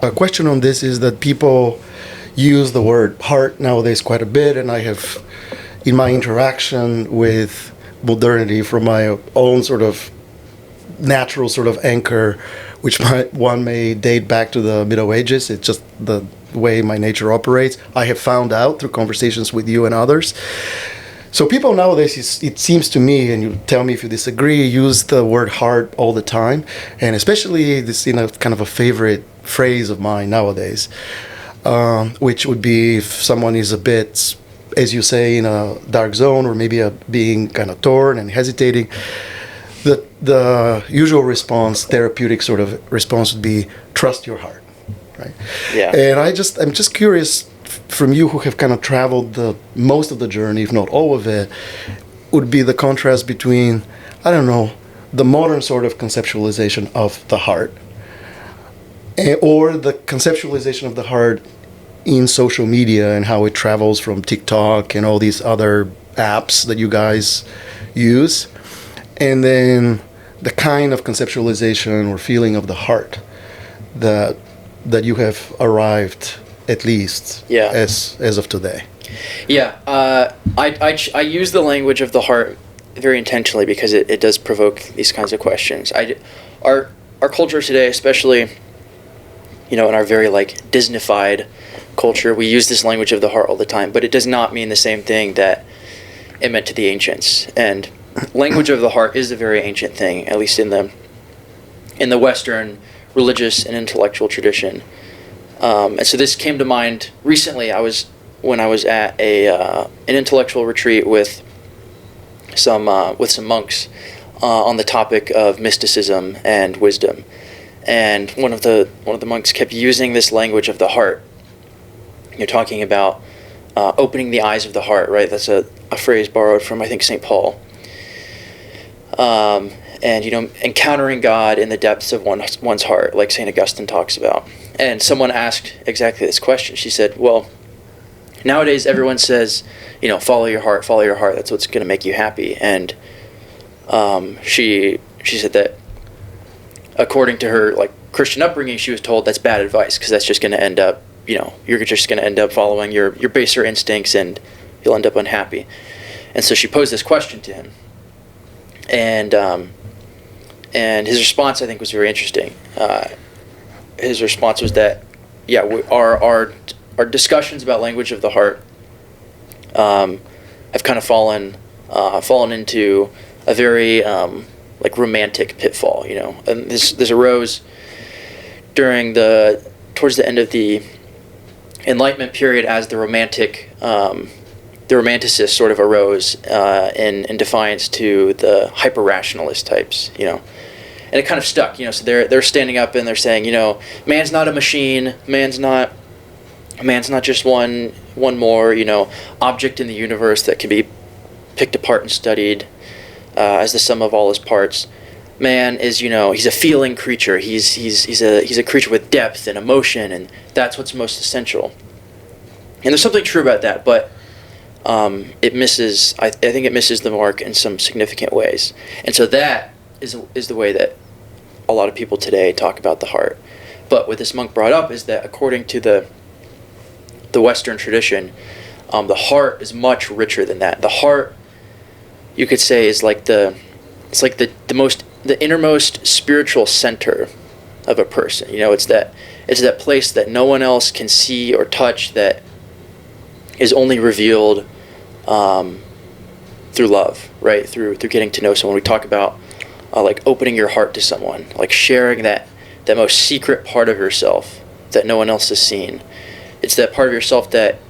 A question on this is that people use the word heart nowadays quite a bit, and I have, in my interaction with modernity from my own sort of natural sort of anchor, which one may date back to the Middle Ages. It's just the way my nature operates. I have found out through conversations with you and others. So people nowadays, it seems to me, and you tell me if you disagree, use the word heart all the time, and especially this, kind of a favorite phrase of mine nowadays, which would be if someone is a bit, as you say, in a dark zone, or maybe being kind of torn and hesitating. The usual response, therapeutic sort of response, would be trust your heart, right? Yeah. And I'm just curious, from you who have kind of traveled the most of the journey, if not all of it, would be the contrast between, I don't know, the modern sort of conceptualization of the heart, or the conceptualization of the heart in social media and how it travels from TikTok and all these other apps that you guys use, and then the kind of conceptualization or feeling of the heart that you have arrived, at least, as of today. Yeah, I use the language of the heart very intentionally because it does provoke these kinds of questions. Our culture today, especially, in our very Disneyfied culture, we use this language of the heart all the time, but it does not mean the same thing that it meant to the ancients. And language of the heart is a very ancient thing, at least in the Western religious and intellectual tradition. And so this came to mind recently. When I was at an intellectual retreat with some monks on the topic of mysticism and wisdom, and one of the monks kept using this language of the heart. You're talking about opening the eyes of the heart, right? That's a phrase borrowed from, I think, St. Paul. And encountering God in the depths of one's heart, like St. Augustine talks about. And someone asked exactly this question. She said, well, nowadays everyone says, follow your heart, that's what's going to make you happy. And she said that according to her Christian upbringing, she was told that's bad advice, because that's just going to end up, you're just going to end up following your baser instincts and you'll end up unhappy. And so she posed this question to him. And his response, I think, was very interesting. His response was that, our discussions about language of the heart have kind of fallen into a very romantic pitfall, And this arose towards the end of the Enlightenment period, as the romanticists sort of arose in defiance to the hyper-rationalist types, And it kind of stuck, so they're standing up and they're saying, man's not a machine, man's not just one more, object in the universe that can be picked apart and studied as the sum of all his parts. Man is, he's a feeling creature. He's a creature with depth and emotion, and that's what's most essential. And there's something true about that, but it misses. I think it misses the mark in some significant ways. And so that is the way that a lot of people today talk about the heart. But what this monk brought up is that according to the Western tradition, the heart is much richer than that. The heart, you could say, is the innermost spiritual center of a person. It's that place that no one else can see or touch, that is only revealed through love, right? Through getting to know someone. We talk about opening your heart to someone, sharing that most secret part of yourself that no one else has seen. It's that part of yourself that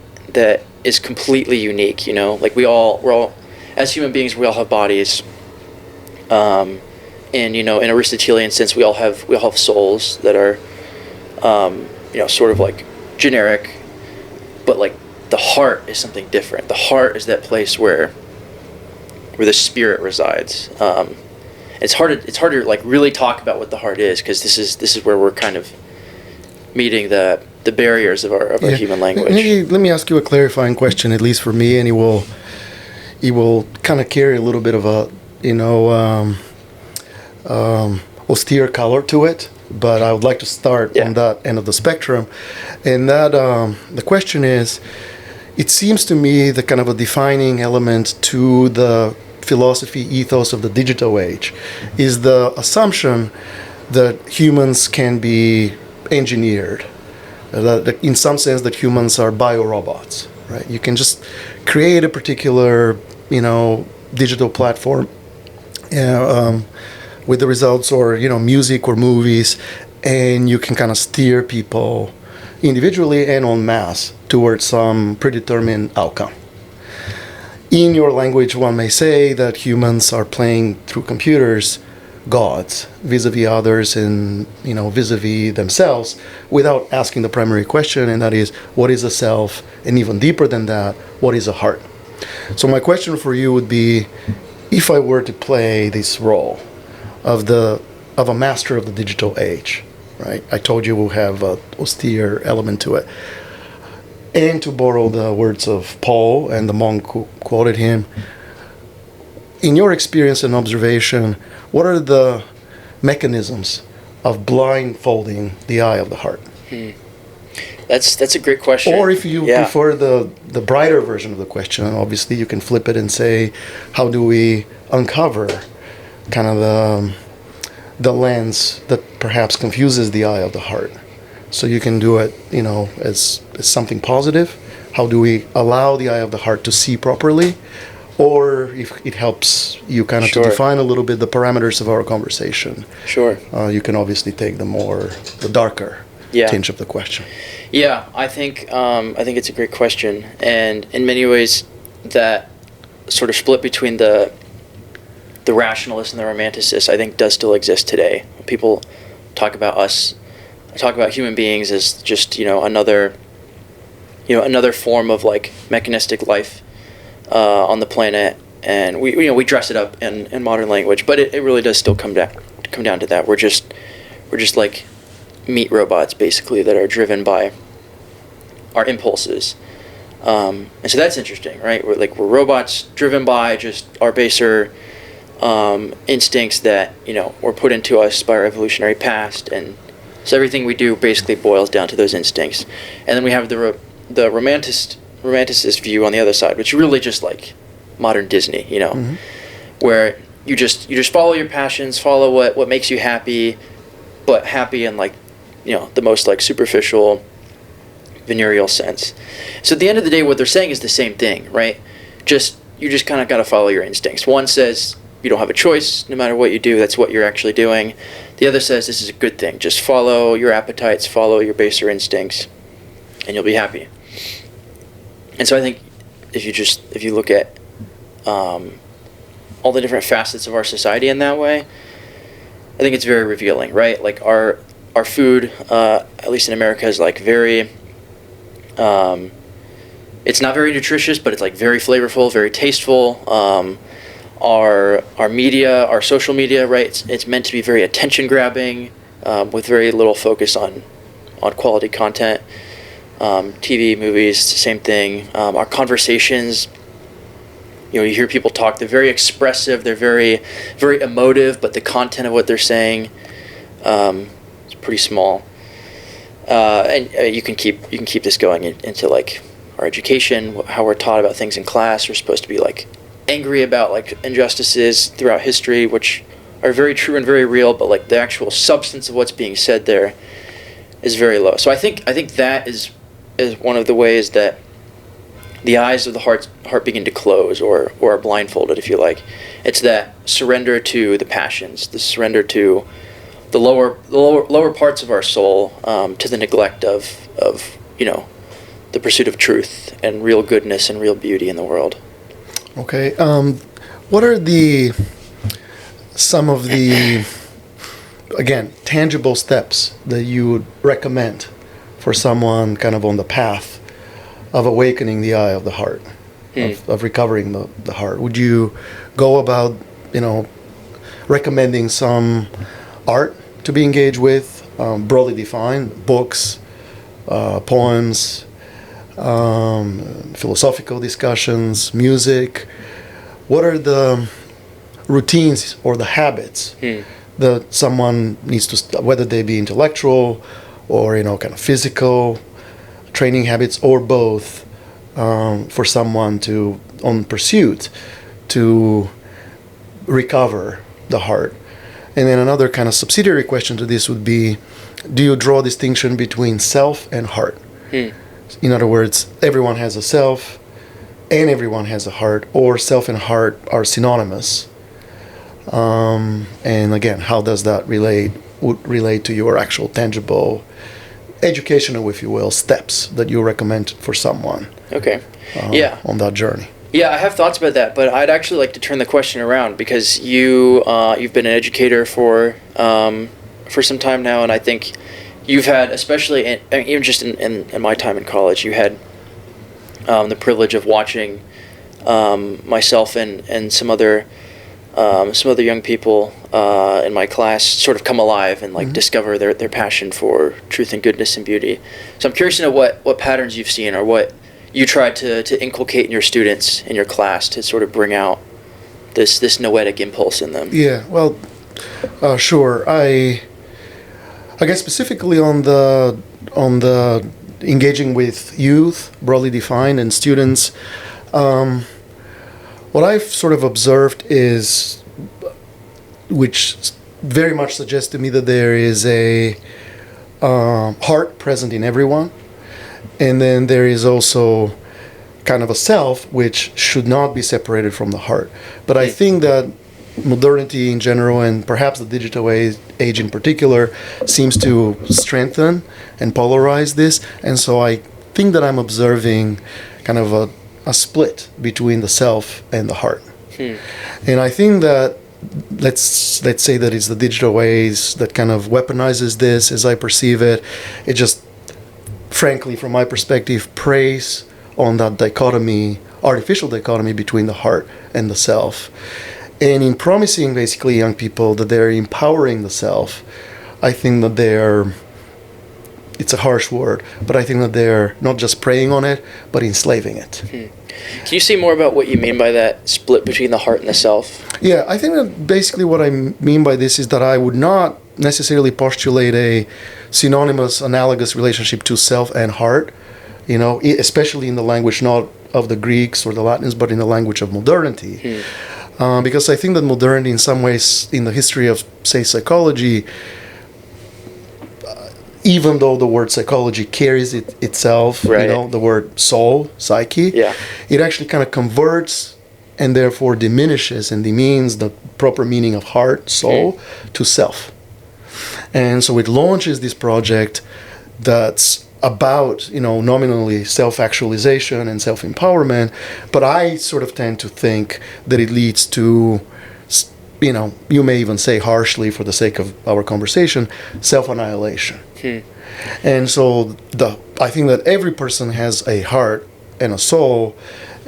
is completely unique. We're all as human beings, we all have bodies. And in Aristotelian sense, we all have souls that are sort of generic, but the heart is something different. The heart is that place where the spirit resides. It's hard to really talk about what the heart is, because this is where we're kind of meeting the barriers of our human language. Maybe let me ask you a clarifying question, at least for me, and it will kind of carry a little bit of a austere color to it. but I would like to start Yeah. on that end of the spectrum. And that the question is, it seems to me the kind of a defining element to the philosophy ethos of the digital age is the assumption that humans can be engineered. That in some sense that humans are biorobots, right? You can just create a particular, digital platform with the results, or music or movies, and you can kind of steer people individually and en masse towards some predetermined outcome. In your language, one may say that humans are playing through computers gods vis-a-vis others and vis-a-vis themselves, without asking the primary question, and that is, what is a self? And even deeper than that, what is a heart? So my question for you would be, if I were to play this role of a master of the digital age, right? I told you we'll have an austere element to it. And to borrow the words of Paul and the monk who quoted him, in your experience and observation, what are the mechanisms of blindfolding the eye of the heart? That's a great question. Or if you prefer the brighter version of the question, obviously you can flip it and say, how do we uncover kind of the lens that perhaps confuses the eye of the heart? So you can do it, as something positive. How do we allow the eye of the heart to see properly? Or if it helps you kind of to define a little bit the parameters of our conversation. Sure. You can obviously take the darker tinge of the question. Yeah, I think it's a great question, and in many ways, that sort of split between the rationalist and the romanticist, I think, does still exist today. People talk about human beings as just another form of like mechanistic life on the planet, and we dress it up in modern language, but it really does still come down to that. We're just like meat robots, basically, that are driven by our impulses, and so that's interesting, right? We're robots driven by just our baser instincts that were put into us by our evolutionary past, and so everything we do basically boils down to those instincts. And then we have the romanticist view on the other side, which is really just like modern Disney, where you just follow your passions, follow what makes you happy, but happy in like the most like superficial, venereal sense. So at the end of the day, what they're saying is the same thing, right? You just kind of got to follow your instincts. One says you don't have a choice. No matter what you do, that's what you're actually doing. The other says this is a good thing. Just follow your appetites, follow your baser instincts, and you'll be happy. And so I think if you look at all the different facets of our society in that way, I think it's very revealing, right? Like our food, at least in America, is like very. It's not very nutritious, but it's like very flavorful, very tasteful. Our media, our social media, right? It's meant to be very attention grabbing, with very little focus on quality content. TV, movies, same thing. Our conversations, you hear people talk. They're very expressive. They're very, very emotive, but the content of what they're saying is pretty small. And you can keep this going into like our education, how we're taught about things in class. We're supposed to be like angry about like injustices throughout history, which are very true and very real, but like the actual substance of what's being said there is very low. So I think that is one of the ways that the eyes of the heart begin to close, or are blindfolded, if you like. It's that surrender to the passions, the surrender to the lower parts of our soul, to the neglect of the pursuit of truth and real goodness and real beauty in the world. Okay. What are some of the again tangible steps that you would recommend for someone kind of on the path of awakening the eye of the heart, of recovering the heart? Would you go about, recommending some art to be engaged with, broadly defined, books, poems, philosophical discussions, music? What are the routines or the habits that someone needs to, whether they be intellectual or kind of physical training habits or both, for someone to on pursuit to recover the heart. And then another kind of subsidiary question to this would be, do you draw a distinction between self and heart? In other words, everyone has a self and everyone has a heart, or self and heart are synonymous. And again, how does that would relate to your actual tangible educational, if you will, steps that you recommend for someone Okay. on that journey? Yeah, I have thoughts about that, but I'd actually like to turn the question around because you've been an educator for some time now, and I think you've had, especially even just in my time in college, you had the privilege of watching myself and some other young people in my class sort of come alive and discover their passion for truth and goodness and beauty. So I'm curious to know what patterns you've seen or what you try to inculcate in your students in your class to sort of bring out this noetic impulse in them. Yeah, well, sure. I guess specifically on the engaging with youth, broadly defined, and students, what I've sort of observed is, which very much suggests to me that there is a heart present in everyone, and then there is also kind of a self which should not be separated from the heart. But I think that modernity in general, and perhaps the digital age in particular, seems to strengthen and polarize this. And so I think that I'm observing kind of a split between the self and the heart. And I think that let's say that it's the digital age that kind of weaponizes this, as I perceive it. It just, frankly, from my perspective, preys on that dichotomy, artificial dichotomy between the heart and the self. And in promising basically young people that they're empowering the self, I think that it's a harsh word, but I think that they're not just preying on it, but enslaving it. Can you say more about what you mean by that split between the heart and the self? Yeah, I think that basically what I mean by this is that I would not necessarily postulate a synonymous, analogous relationship to self and heart, especially in the language not of the Greeks or the Latins, but in the language of modernity. Because I think that modernity, in some ways, in the history of, say, psychology, even though the word psychology carries it itself, right, the word soul, psyche, it actually kind of converts and therefore diminishes and demeans the proper meaning of heart, soul, to self. And so it launches this project that's about, nominally self-actualization and self-empowerment, but I sort of tend to think that it leads to, you may even say harshly for the sake of our conversation, self-annihilation. And so I think that every person has a heart and a soul,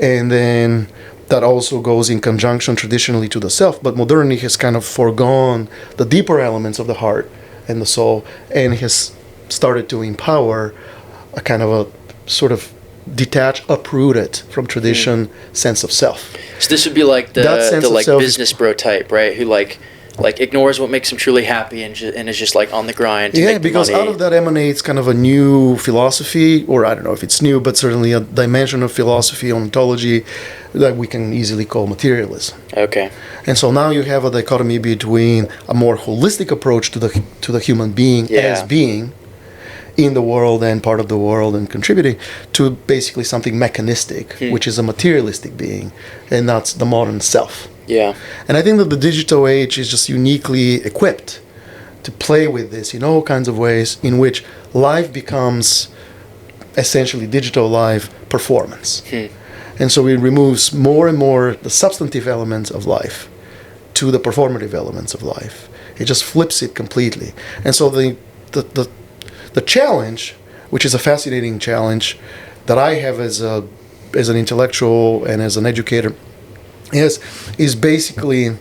and then that also goes in conjunction traditionally to the self, but modernity has kind of foregone the deeper elements of the heart and the soul, and has started to empower a kind of a sort of detached, uprooted from tradition sense of self. So this would be like the business bro type, right? Who like ignores what makes him truly happy and is just on the grind to make because money. Out of that emanates kind of a new philosophy, or I don't know if it's new, but certainly a dimension of philosophy, ontology, that we can easily call materialism. Okay. And so now you have a dichotomy between a more holistic approach to the human being as being in the world and part of the world and contributing, to basically something mechanistic, which is a materialistic being, and that's the modern self. Yeah. And I think that the digital age is just uniquely equipped to play with this in all kinds of ways, in which life becomes essentially digital life performance. And so it removes more and more the substantive elements of life to the performative elements of life. It just flips it completely. And so the challenge, which is a fascinating challenge that I have as an intellectual and as an educator, is basically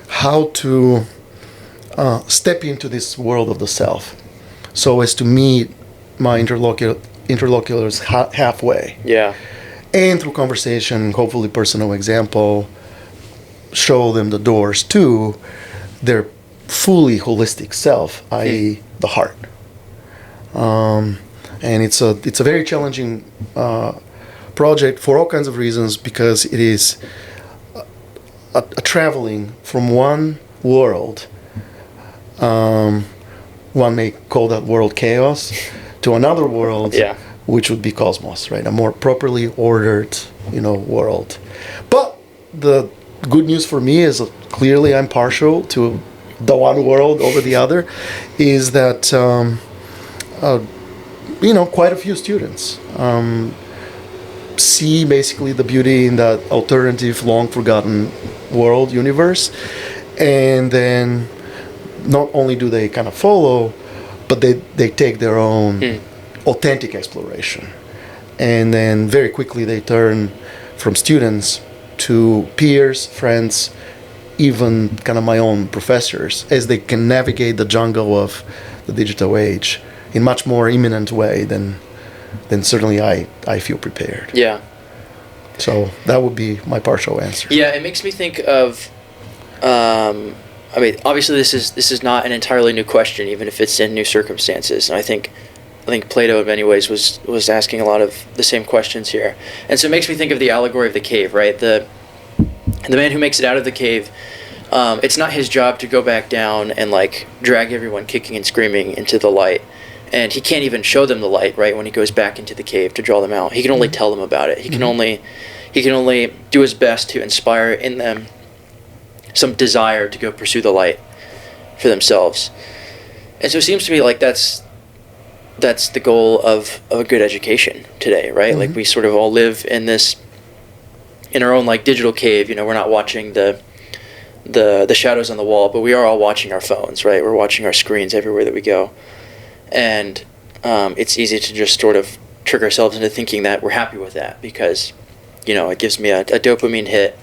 how to step into this world of the self, so as to meet my interlocutors halfway. Yeah. And through conversation, hopefully personal example, show them the doors to their fully holistic self, i.e., the heart. And it's a very challenging project for all kinds of reasons, because it is a traveling from one world. One may call that world chaos, to another world, Yeah. which would be cosmos, right? A more properly ordered, world. But the good news for me is, clearly I'm partial to the one world over the other, is that quite a few students see basically the beauty in that alternative, long forgotten world universe, and then not only do they kind of follow, but they take their own authentic exploration, and then very quickly they turn from students to peers, friends, even kind of my own professors, as they can navigate the jungle of the digital age in much more imminent way than certainly I feel prepared. Yeah. So that would be my partial answer. Yeah, it makes me think of. I mean, obviously, this is not an entirely new question, even if it's in new circumstances. And I think Plato, in many ways, was asking a lot of the same questions here. And so it makes me think of the allegory of the cave, right? The man who makes it out of the cave. It's not his job to go back down and like drag everyone kicking and screaming into the light. And he can't even show them the light, right, when he goes back into the cave to draw them out. He can only tell them about it. He can only do his best to inspire in them some desire to go pursue the light for themselves. And so it seems to me like that's the goal of a good education today, right? Like we sort of all live in our own like digital cave. We're not watching the shadows on the wall, but we are all watching our phones, right? We're watching our screens everywhere that we go. And it's easy to just sort of trick ourselves into thinking that we're happy with that, because, it gives me a dopamine hit,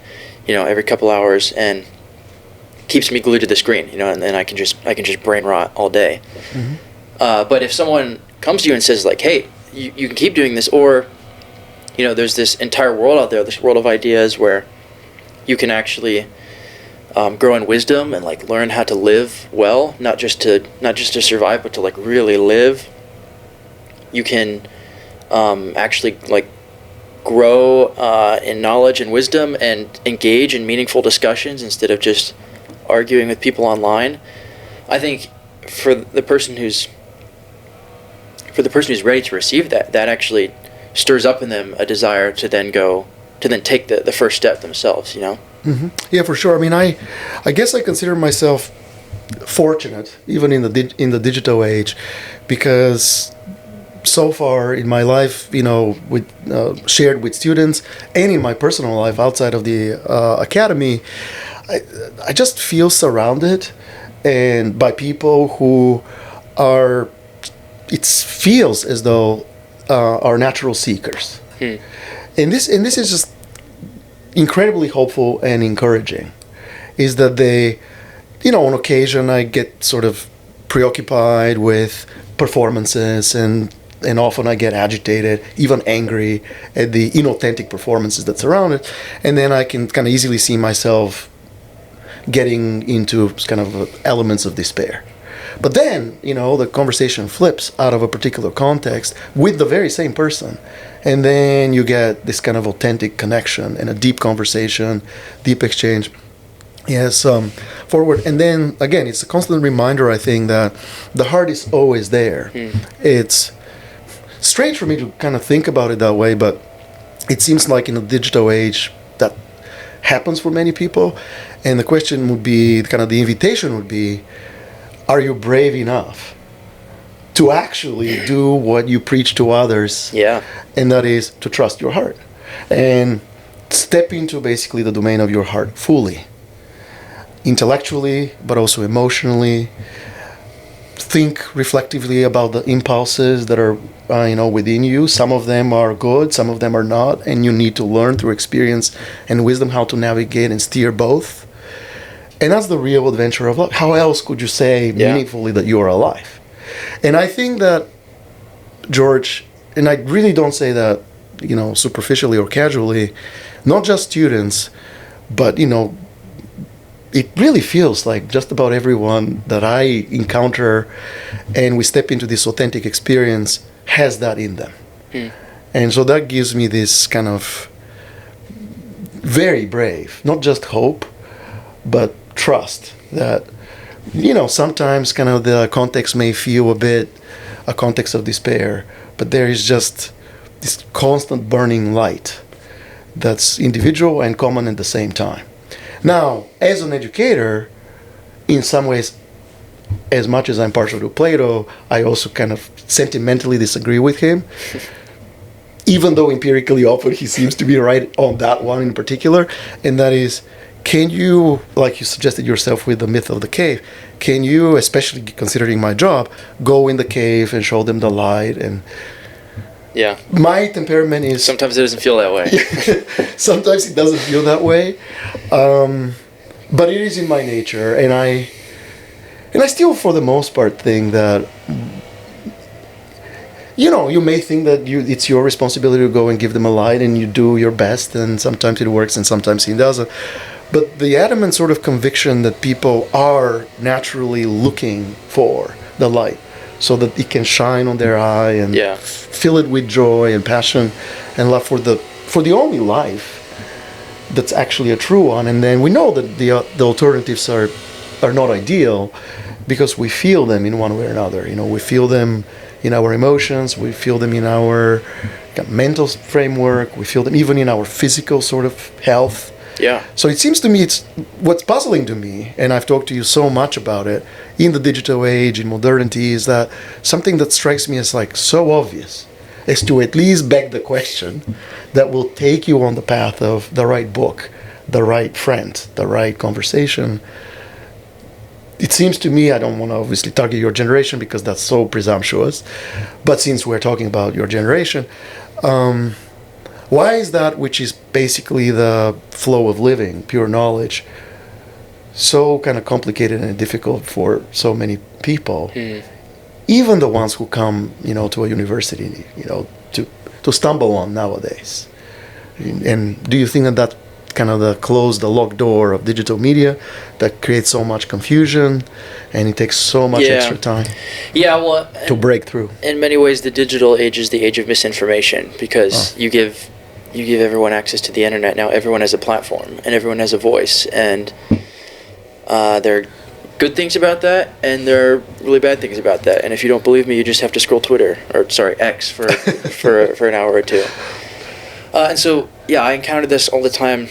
every couple hours, and keeps me glued to the screen, and then I can just brain rot all day. But if someone comes to you and says like, hey, you can keep doing this, or, there's this entire world out there, this world of ideas where you can actually grow in wisdom and like learn how to live well, not just to survive, but to like really live. You can actually like grow in knowledge and wisdom and engage in meaningful discussions instead of just arguing with people online. I think for the person who's ready to receive that actually stirs up in them a desire to then take the first step themselves, Yeah, for sure. I mean, I guess I consider myself fortunate, even in the digital age, because so far in my life, with shared with students, and in my personal life outside of the academy, I just feel surrounded and by people who are. It feels as though are natural seekers, and this is just incredibly hopeful and encouraging. Is that they, on occasion I get sort of preoccupied with performances, and often I get agitated, even angry at the inauthentic performances that surround it, and then I can kind of easily see myself getting into kind of elements of despair. But then, the conversation flips out of a particular context with the very same person. And then you get this kind of authentic connection and a deep conversation, deep exchange. Yes, forward. And then, again, it's a constant reminder, I think, that the heart is always there. It's strange for me to kind of think about it that way, but it seems like in the digital age that happens for many people. And the question would be, kind of the invitation would be, are you brave enough to actually do what you preach to others? Yeah. And that is to trust your heart and step into basically the domain of your heart fully, intellectually, but also emotionally. Think reflectively about the impulses that are within you. Some of them are good, some of them are not, and you need to learn through experience and wisdom how to navigate and steer both. And that's the real adventure of life. How else could you say meaningfully that you are alive? And I think that, George, and I really don't say that, superficially or casually, not just students, but, it really feels like just about everyone that I encounter and we step into this authentic experience has that in them. And so that gives me this kind of very brave, not just hope, but trust that, sometimes kind of the context may feel a bit a context of despair, but there is just this constant burning light that's individual and common at the same time. Now, as an educator, in some ways, as much as I'm partial to Plato, I also kind of sentimentally disagree with him. Even though empirically often he seems to be right on that one in particular, and that is, can you, like you suggested yourself with the myth of the cave, can you, especially considering my job, go in the cave and show them the light? And yeah, my temperament is sometimes it doesn't feel that way. Sometimes it doesn't feel that way, but it is in my nature, and I still, for the most part, think that. You may think that it's your responsibility to go and give them a light, and you do your best, and sometimes it works and sometimes it doesn't. But the adamant sort of conviction that people are naturally looking for the light so that it can shine on their eye and fill it with joy and passion and love for the only life that's actually a true one. And then we know that the alternatives are not ideal because we feel them in one way or another. We feel them in our emotions, we feel them in our mental framework, we feel them even in our physical sort of health. Yeah. So it seems to me, it's what's puzzling to me, and I've talked to you so much about it, in the digital age, in modernity, is that something that strikes me as like so obvious is to at least beg the question that will take you on the path of the right book, the right friend, the right conversation. It seems to me, I don't want to obviously target your generation because that's so presumptuous, but since we're talking about your generation, why is that, which is basically the flow of living, pure knowledge, so kind of complicated and difficult for so many people, even the ones who come, to a university, to stumble on nowadays? And do you think that kind of the locked door of digital media that creates so much confusion and it takes so much extra time to break through? In many ways, the digital age is the age of misinformation because you give everyone access to the internet. Now everyone has a platform and everyone has a voice, and there are good things about that and there are really bad things about that. And if you don't believe me, you just have to scroll X for for an hour or two. And so, I encounter this all the time,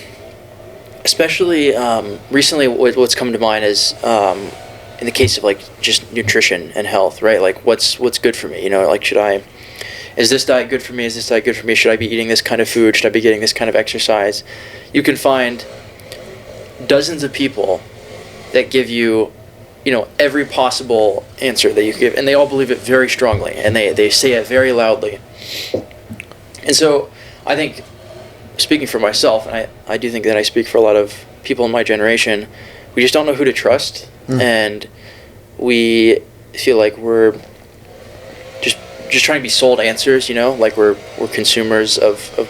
especially recently. What's come to mind is in the case of like just nutrition and health, right? Like what's good for me? Like is this diet good for me? Is this diet good for me? Should I be eating this kind of food? Should I be getting this kind of exercise? You can find dozens of people that give you, every possible answer that you can give, and they all believe it very strongly, and they say it very loudly. And so I think, speaking for myself, and I do think that I speak for a lot of people in my generation, we just don't know who to trust, and we feel like we're just trying to be sold answers, like we're consumers of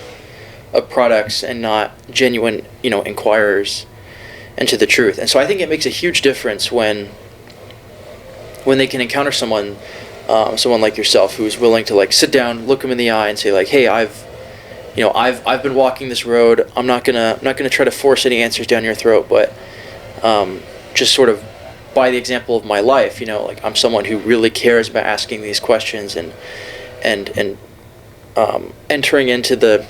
products and not genuine, inquirers into the truth. And so I think it makes a huge difference when they can encounter someone like yourself who's willing to like sit down, look them in the eye, and say like, hey, I've been walking this road. I'm not gonna try to force any answers down your throat, but just sort of by the example of my life, like I'm someone who really cares about asking these questions and entering into the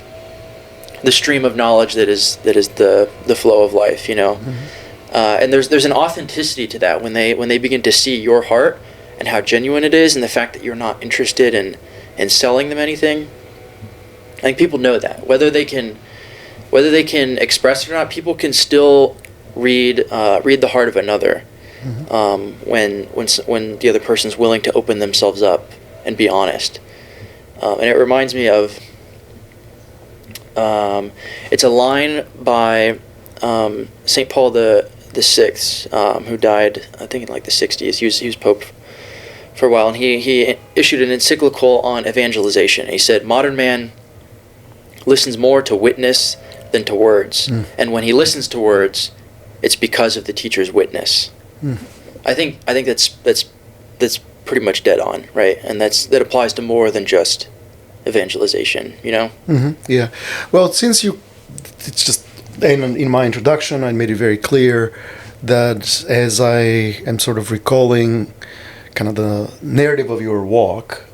stream of knowledge that is the flow of life, and there's an authenticity to that when they begin to see your heart and how genuine it is, and the fact that you're not interested in selling them anything. I think people know that whether they can express it or not, people can still read the heart of another when the other person's willing to open themselves up and be honest. And it reminds me of it's a line by St. Paul the Sixth, who died I think in like the 60s. He was Pope for a while, and he issued an encyclical on evangelization. He said, modern man listens more to witness than to words. And when he listens to words, it's because of the teacher's witness. I think that's pretty much dead on, right? And that applies to more than just evangelization, you know? Yeah. Well, it's just in my introduction, I made it very clear that as I am sort of recalling kind of the narrative of your walk,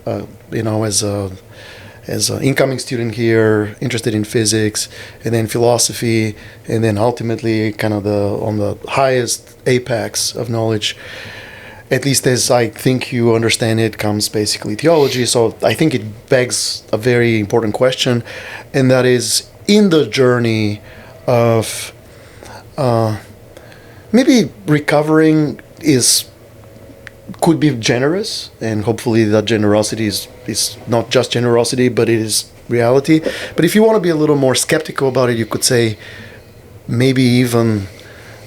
as an incoming student here, interested in physics, and then philosophy, and then ultimately kind of on the highest apex of knowledge, at least as I think you understand it, comes basically theology. So I think it begs a very important question, and that is, in the journey of maybe recovering could be generous, and hopefully that generosity is not just generosity, but it is reality. But if you want to be a little more skeptical about it, you could say maybe even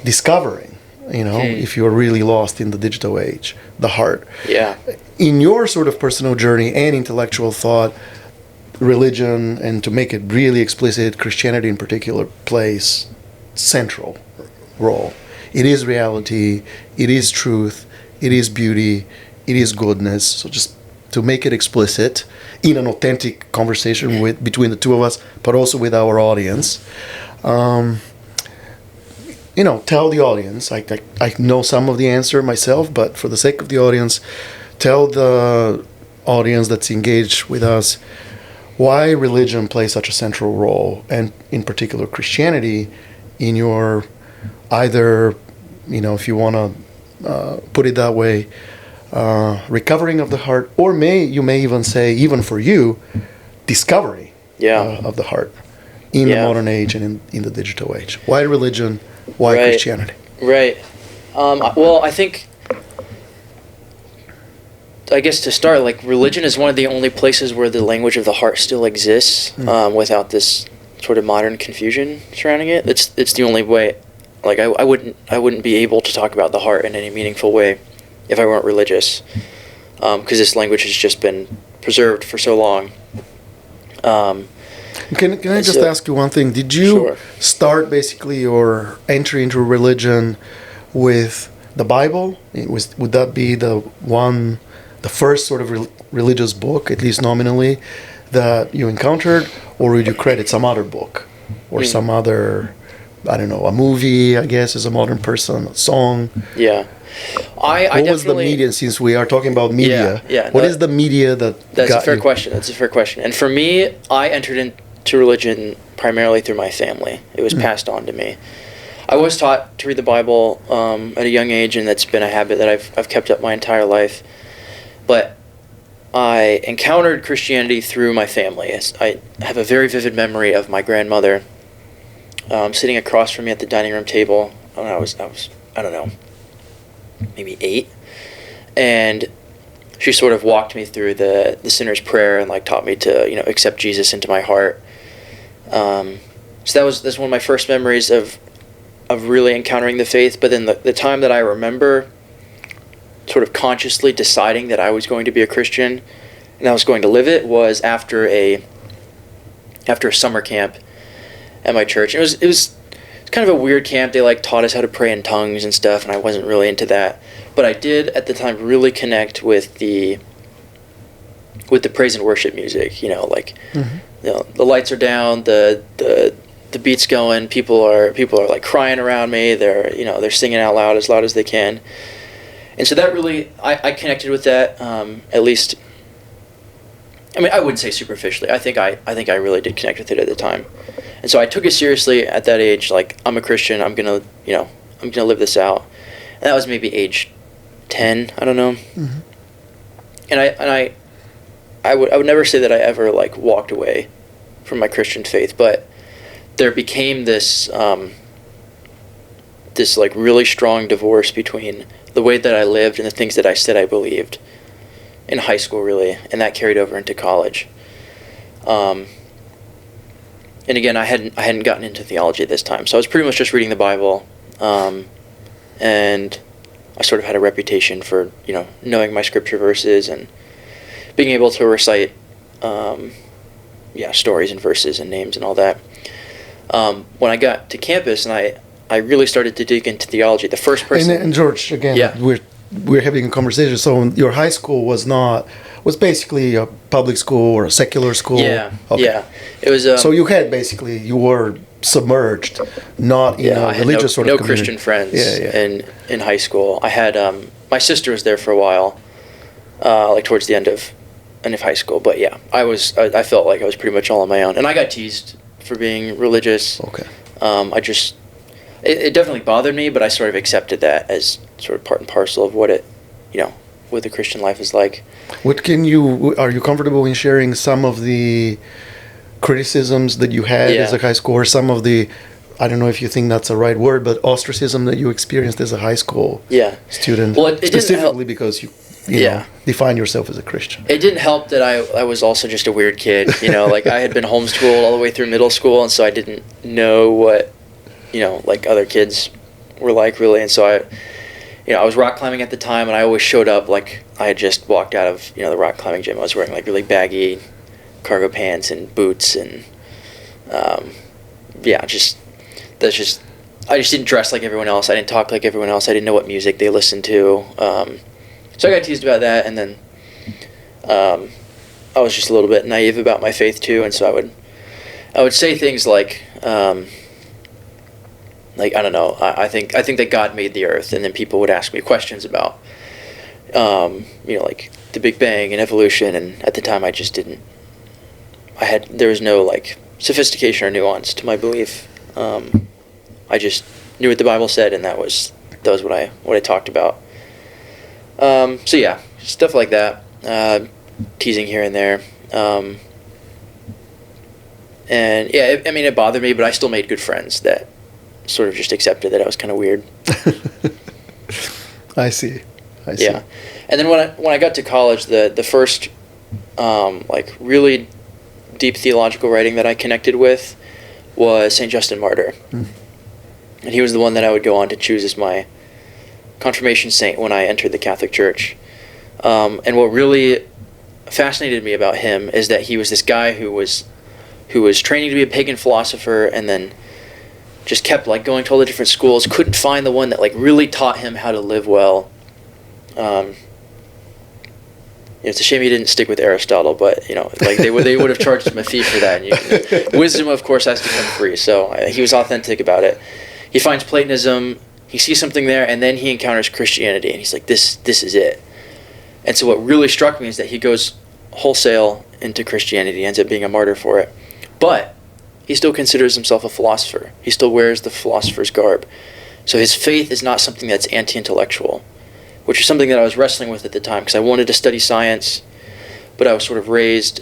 discovering, if you're really lost in the digital age, the heart. Yeah. In your sort of personal journey and intellectual thought, religion, and to make it really explicit, Christianity in particular, plays central role. It is reality, it is truth, it is beauty, it is goodness. So just to make it explicit in an authentic conversation between the two of us, but also with our audience, tell the audience. I know some of the answer myself, but for the sake of the audience, tell the audience that's engaged with us why religion plays such a central role, and in particular Christianity, in your either, if you want to put it that way, recovering of the heart, or you may even say, even for you, discovery of the heart in the modern age and in the digital age. Why religion? Why Christianity? Right. Well, I guess to start, religion is one of the only places where the language of the heart still exists without this sort of modern confusion surrounding it. It's the only way. I wouldn't be able to talk about the heart in any meaningful way if I weren't religious, because this language has just been preserved for so long. Can I just ask you one thing? Did you start basically your entry into religion with the Bible? Would that be the first sort of religious book, at least nominally, that you encountered, or would you credit some other book or some other, I don't know, a movie, I guess, as a modern person, a song? Yeah. What was the media, since we are talking about media? What is the media that's a fair question. That's a fair question. And for me, I entered into religion primarily through my family. It was passed on to me. I was taught to read the Bible at a young age, and that's been a habit that I've kept up my entire life. But I encountered Christianity through my family. I have a very vivid memory of my grandmother sitting across from me at the dining room table. I was I don't know, maybe 8, and she sort of walked me through the sinner's prayer and taught me to accept Jesus into my heart. So that's one of my first memories of really encountering the faith. But then the time that I remember sort of consciously deciding that I was going to be a Christian and I was going to live it was after a summer camp at my church. It was kind of a weird camp. They taught us how to pray in tongues and stuff, and I wasn't really into that. But I did at the time really connect with the praise and worship music. The lights are down, the beat's going, people are crying around me. They're singing out loud as they can. And so that really, I connected with that, at least. I mean, I wouldn't say superficially. I think I really did connect with it at the time, and so I took it seriously at that age. I'm a Christian. I'm gonna live this out. And that was maybe age 10. I don't know. Mm-hmm. And I would never say that I ever walked away from my Christian faith, but there became this really strong divorce between the way that I lived and the things that I said I believed in high school, really, and that carried over into college. And again, I hadn't gotten into theology at this time, so I was pretty much just reading the Bible, and I sort of had a reputation for knowing my scripture verses and being able to recite stories and verses and names and all that. When I got to campus and I really started to dig into theology. The first person. And George, again, Yeah. we're having a conversation. So your high school was basically a public school or a secular school. Yeah, Okay. yeah. It was. So you were submerged, not in I a had religious sort of no community. Christian friends Yeah. in high school. I had my sister was there for a while, like towards the end of high school. But yeah, I felt like I was pretty much all on my own, and I got teased for being religious. Okay. It definitely bothered me, but I sort of accepted that as sort of part and parcel of what what the Christian life is like. Are you comfortable in sharing some of the criticisms that you had Yeah. as a high school, or some of the, I don't know if you think that's a right word, but ostracism that you experienced as a high school Yeah. student? Well, it didn't help. specifically because you Yeah. know, define yourself as a Christian. It didn't help that I was also just a weird kid, like I had been homeschooled all the way through middle school, and so I didn't know what, like other kids were like really, and so I was rock climbing at the time, and I always showed up like I had just walked out of, the rock climbing gym. I was wearing like really baggy cargo pants and boots, and I just didn't dress like everyone else. I didn't talk like everyone else. I didn't know what music they listened to. So I got teased about that, and then I was just a little bit naive about my faith too, and so I would say things like I don't know, I think that God made the earth, and then people would ask me questions about like the Big Bang and evolution, and at the time I just didn't. There was no like sophistication or nuance to my belief. I just knew what the Bible said, and that was what I talked about. So yeah, stuff like that, teasing here and there, and yeah, it bothered me, but I still made good friends that sort of just accepted that I was kind of weird. I see. Yeah, and then when I got to college, the first like really deep theological writing that I connected with was St. Justin Martyr, and he was the one that I would go on to choose as my confirmation saint when I entered the Catholic Church. And what really fascinated me about him is that he was this guy who was training to be a pagan philosopher, and then just kept like going to all the different schools, couldn't find the one that like really taught him how to live well. It's a shame he didn't stick with Aristotle, but like they would have charged him a fee for that. And wisdom, of course, has to come free. So he was authentic about it. He finds Platonism, he sees something there, and then he encounters Christianity, and he's like, this is it. And so what really struck me is that he goes wholesale into Christianity, ends up being a martyr for it, but he still considers himself a philosopher. He still wears the philosopher's garb. So his faith is not something that's anti-intellectual, which is something that I was wrestling with at the time, because I wanted to study science, but I was sort of raised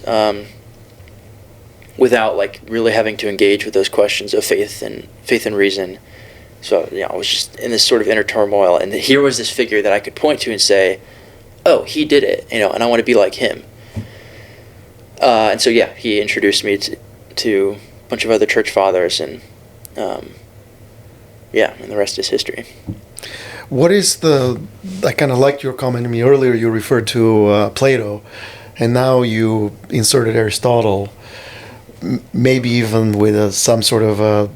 without like really having to engage with those questions of faith and reason. So I was just in this sort of inner turmoil, and here was this figure that I could point to and say, oh, he did it, and I want to be like him. And so yeah, he introduced me to a bunch of other church fathers, and and the rest is history. What is I kind of liked your comment to me earlier. You referred to Plato, and now you inserted Aristotle, maybe even with some sort of a,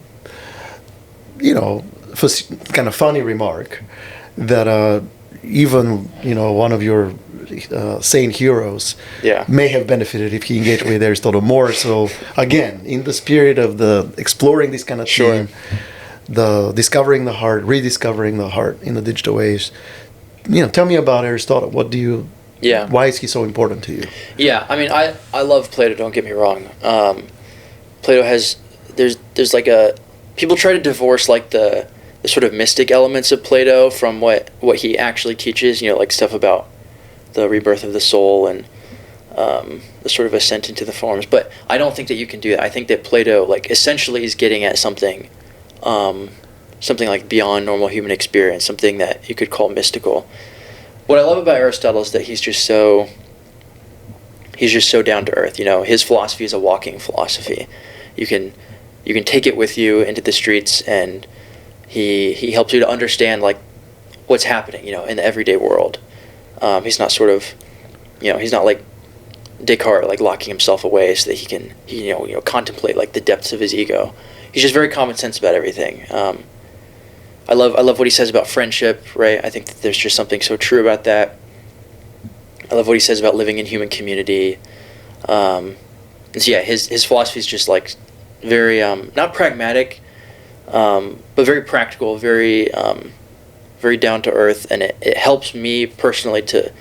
kind of funny remark that even one of your saint heroes may have benefited if he engaged with Aristotle more. So again, in the spirit of the exploring this kind of theme, the discovering the heart, rediscovering the heart in the digital age. Tell me about Aristotle. Why is he so important to you? Yeah, I love Plato, don't get me wrong. Plato has, there's like people try to divorce like the sort of mystic elements of Plato from what he actually teaches, like stuff about the rebirth of the soul and the sort of ascent into the forms. But I don't think that you can do that. I think that Plato like essentially is getting at something like beyond normal human experience, something that you could call mystical. What I love about Aristotle is that he's just so down to earth. His philosophy is a walking philosophy. You can take it with you into the streets, and he helps you to understand like what's happening, in the everyday world. He's not sort of, he's not like Descartes, like locking himself away so that he can contemplate like the depths of his ego. He's just very common sense about everything. I love what he says about friendship, right? I think that there's just something so true about that. I love what he says about living in human community. And so yeah, his philosophy is just like very not pragmatic, but very practical, very very down to earth, and it helps me personally to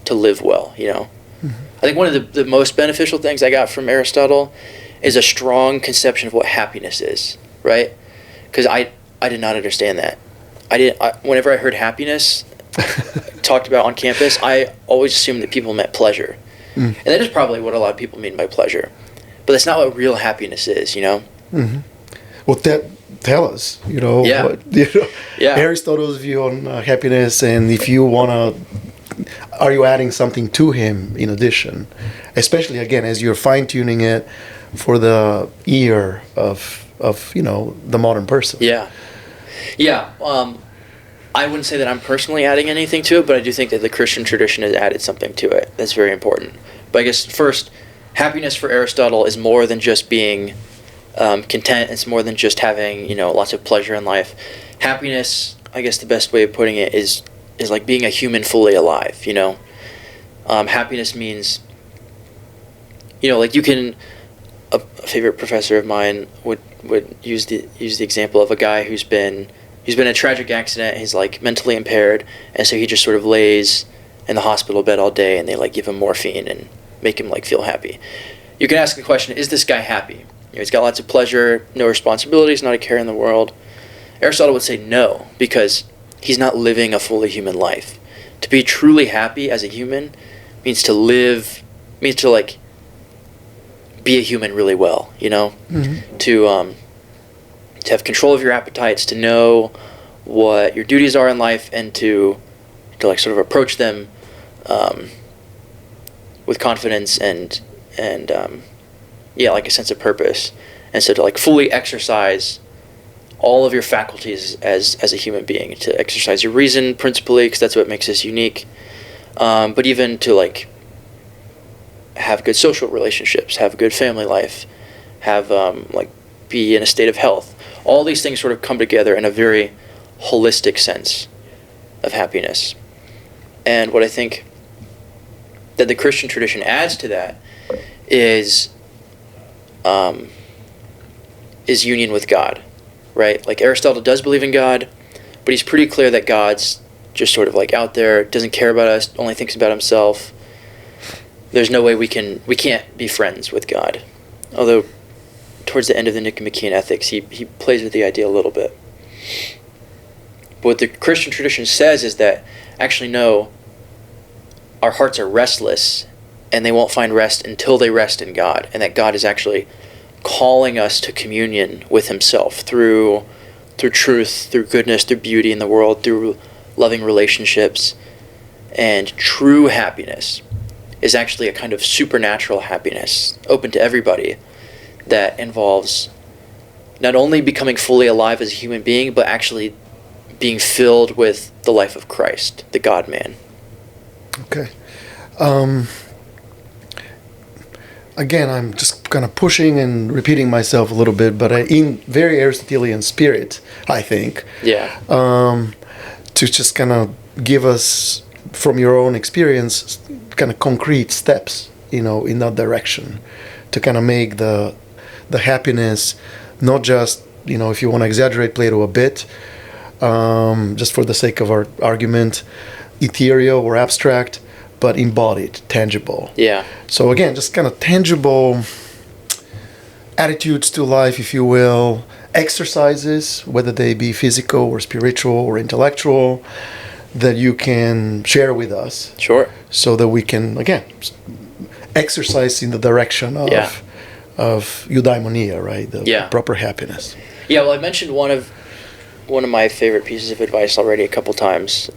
live well. You know, I think one of the most beneficial things I got from Aristotle is a strong conception of what happiness is, right? Because I did not understand that. Whenever I heard happiness talked about on campus, I always assumed that people meant pleasure. And that is probably what a lot of people mean by pleasure. But that's not what real happiness is, you know? Well, tell us, you know, Yeah. Yeah. Aristotle's view on happiness, and if you want to, are you adding something to him in addition? Especially, again, as you're fine-tuning it for the ear of you know, the modern person. Yeah. Yeah. I wouldn't say that I'm personally adding anything to it, but I do think that the Christian tradition has added something to it that's very important. But I guess first, happiness for Aristotle is more than just being content. It's more than just having, you know, lots of pleasure in life. Happiness, I guess the best way of putting it is like being a human fully alive, you know? Happiness means, you know, like you can, a favorite professor of mine would use the example of a guy who's been in a tragic accident. He's like mentally impaired, and so he just sort of lays in the hospital bed all day, and they like give him morphine and make him like feel happy. You can ask the question, is this guy happy? You know, he's got lots of pleasure, no responsibilities, not a care in the world. Aristotle would say no, because he's not living a fully human life. To be truly happy as a human means to like be a human really well, you know? To have control of your appetites, to know what your duties are in life, and to like sort of approach them with confidence and yeah, like a sense of purpose. And so to like fully exercise all of your faculties as a human being, to exercise your reason principally, because that's what makes us unique, but even to like have good social relationships, have a good family life, have like be in a state of health. All these things sort of come together in a very holistic sense of happiness. And what I think that the Christian tradition adds to that is union with God, right? Like Aristotle does believe in God, but he's pretty clear that God's just sort of like out there, doesn't care about us, only thinks about himself. There's no way we can't be friends with God. Although towards the end of the Nicomachean Ethics, he plays with the idea a little bit. But what the Christian tradition says is that actually no, our hearts are restless, and they won't find rest until they rest in God, and that God is actually calling us to communion with himself through truth, through goodness, through beauty in the world, through loving relationships. And true happiness is actually a kind of supernatural happiness, open to everybody, that involves not only becoming fully alive as a human being, but actually being filled with the life of Christ, the God-man. Okay. Again, I'm just kind of pushing and repeating myself a little bit, but in very Aristotelian spirit, I think. Yeah. To just kind of give us, from your own experience, kind of concrete steps, you know, in that direction, to kind of make the happiness not just, you know, if you want to exaggerate Plato a bit, just for the sake of our argument, ethereal or abstract, but embodied, tangible. Yeah. So again, just kind of tangible attitudes to life, if you will, exercises, whether they be physical or spiritual or intellectual, that you can share with us. Sure. So that we can, again, exercise in the direction of eudaimonia, right? The proper happiness. Yeah, well, I mentioned one of my favorite pieces of advice already a couple times,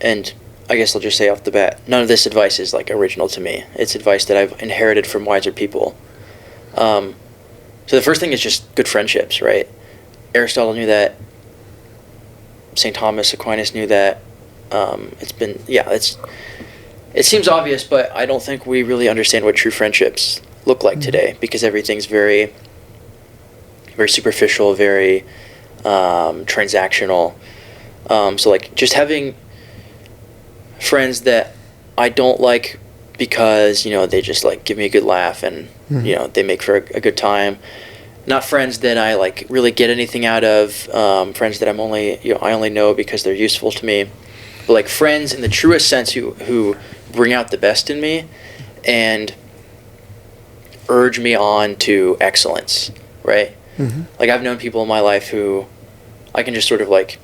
and I guess I'll just say off the bat, none of this advice is like original to me. It's advice that I've inherited from wiser people. So the first thing is just good friendships, right? Aristotle knew that. St. Thomas Aquinas knew that. It seems obvious, but I don't think we really understand what true friendships look like today, because everything's very, very superficial, very transactional. So like just having friends that I don't like because, you know, they just like give me a good laugh and, you know, they make for a good time. Not friends that I like really get anything out of, friends that I only know because they're useful to me. But like friends in the truest sense who bring out the best in me and urge me on to excellence, right? Like I've known people in my life who I can just sort of like,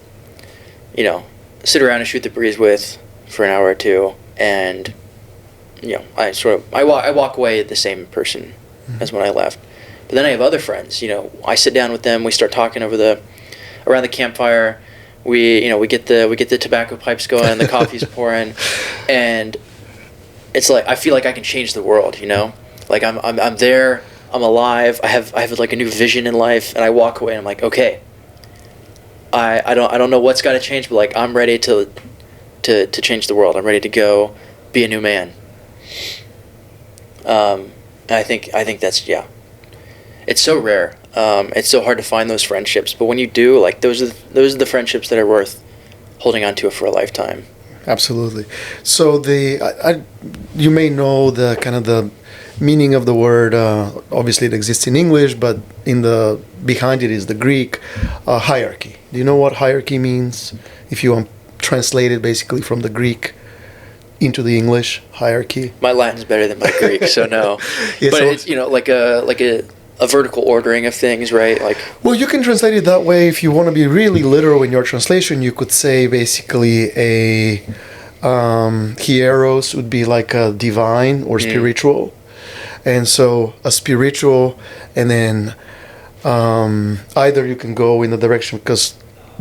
you know, sit around and shoot the breeze with for an hour or two, and you know, I walk away the same person as when I left. But then I have other friends, you know, I sit down with them, we start talking around the campfire, we get the tobacco pipes going, the coffee's pouring, and it's like I feel like I can change the world, you know? Like I'm there, I'm alive, I have like a new vision in life, and I walk away and I'm like, okay, I don't know what's got to change, but like I'm ready to change the world. I'm ready to go be a new man. And I think that's, yeah. It's so rare. It's so hard to find those friendships, but when you do, like those are the friendships that are worth holding on to for a lifetime. Absolutely. So you may know the kind of the meaning of the word. Obviously, it exists in English, but behind it is the Greek hierarchy. Do you know what hierarchy means? If you translate it basically from the Greek into the English, hierarchy. My Latin's better than my Greek, so no. Yeah, but so it's, you know, like a vertical ordering of things, right? Like, well, you can translate it that way. If you want to be really literal in your translation, you could say basically a hieros would be like a divine or spiritual. And so a spiritual, and then either you can go in the direction, because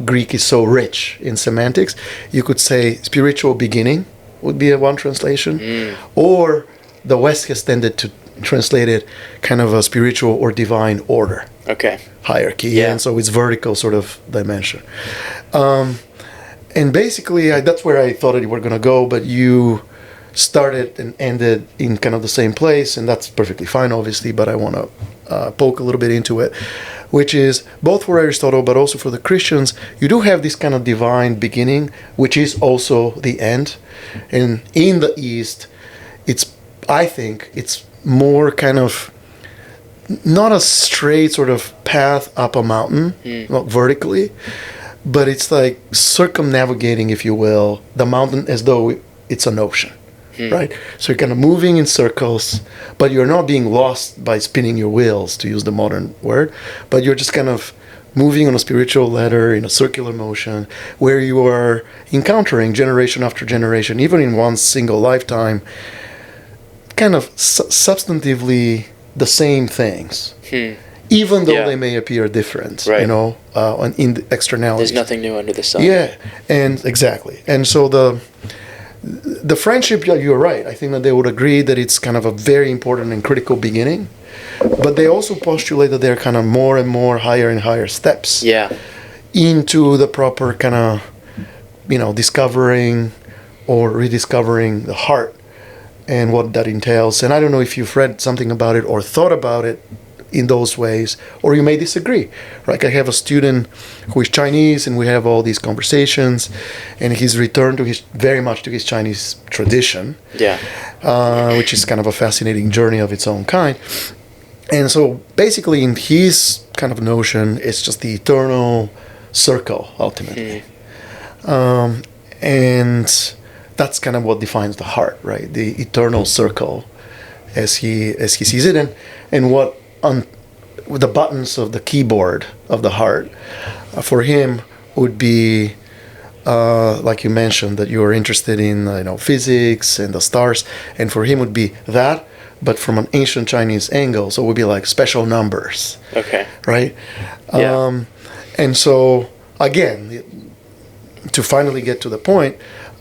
Greek is so rich in semantics, you could say spiritual beginning would be one translation, or the West has tended to translate it kind of a spiritual or divine order. Okay. Hierarchy, Yeah. and so it's vertical sort of dimension. And basically, that's where I thought you were going to go, but you started and ended in kind of the same place, and that's perfectly fine, obviously, but I want to poke a little bit into it, which is both for Aristotle, but also for the Christians, you do have this kind of divine beginning, which is also the end. And in the East, I think it's more kind of not a straight sort of path up a mountain, not vertically, but it's like circumnavigating, if you will, the mountain as though it's an ocean, right? So you're kind of moving in circles, but you're not being lost by spinning your wheels, to use the modern word, but you're just kind of moving on a spiritual ladder in a circular motion where you are encountering generation after generation, even in one single lifetime, kind of substantively the same things, even though they may appear different, right. You know, in the externalities. There's nothing new under the sun. Yeah, and exactly. And so the friendship, you're right. I think that they would agree that it's kind of a very important and critical beginning, but they also postulate that there are kind of more and more higher and higher steps into the proper kind of, you know, discovering or rediscovering the heart and what that entails. And I don't know if you've read something about it or thought about it in those ways, or you may disagree. Like I have a student who is Chinese, and we have all these conversations, and he's returned very much to his Chinese tradition, which is kind of a fascinating journey of its own kind. And so basically in his kind of notion, it's just the eternal circle, ultimately. And that's kind of what defines the heart, right? The eternal circle as he sees it, and what on the buttons of the keyboard of the heart for him would be like you mentioned, that you are interested in physics and the stars, and for him would be that, but from an ancient Chinese angle, so it would be like special numbers. Okay. Right? Yeah. And so again, to finally get to the point,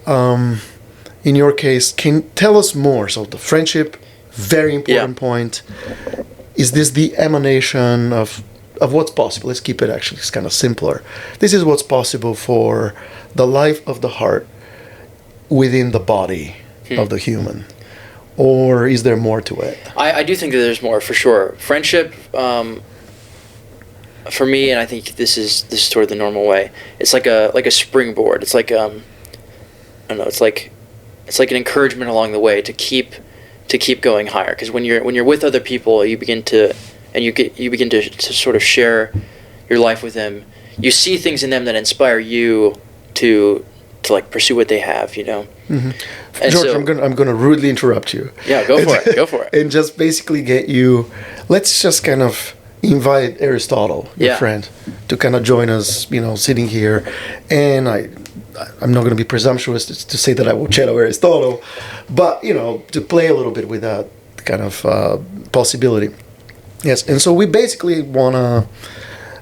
in your case, can tell us more. So the friendship, very important point. Is this the emanation of what's possible? Let's keep it actually kind of simpler. This is what's possible for the life of the heart within the body of the human. Or is there more to it? I do think that there's more, for sure. Friendship, for me, and I think this is sort of the normal way. It's like a springboard. It's like I don't know. It's like an encouragement along the way to keep going higher. Because when you're with other people, you begin to sort of share your life with them. You see things in them that inspire you to like pursue what they have. Mm-hmm. And George, so, I'm gonna rudely interrupt you. Yeah, go for it. Go for it. And just basically get you. Let's just kind of invite Aristotle, your friend, to kind of join us. Sitting here, and I'm not going to be presumptuous to say that I will shadow Aristotle, but to play a little bit with that kind of possibility. Yes, and so we basically want to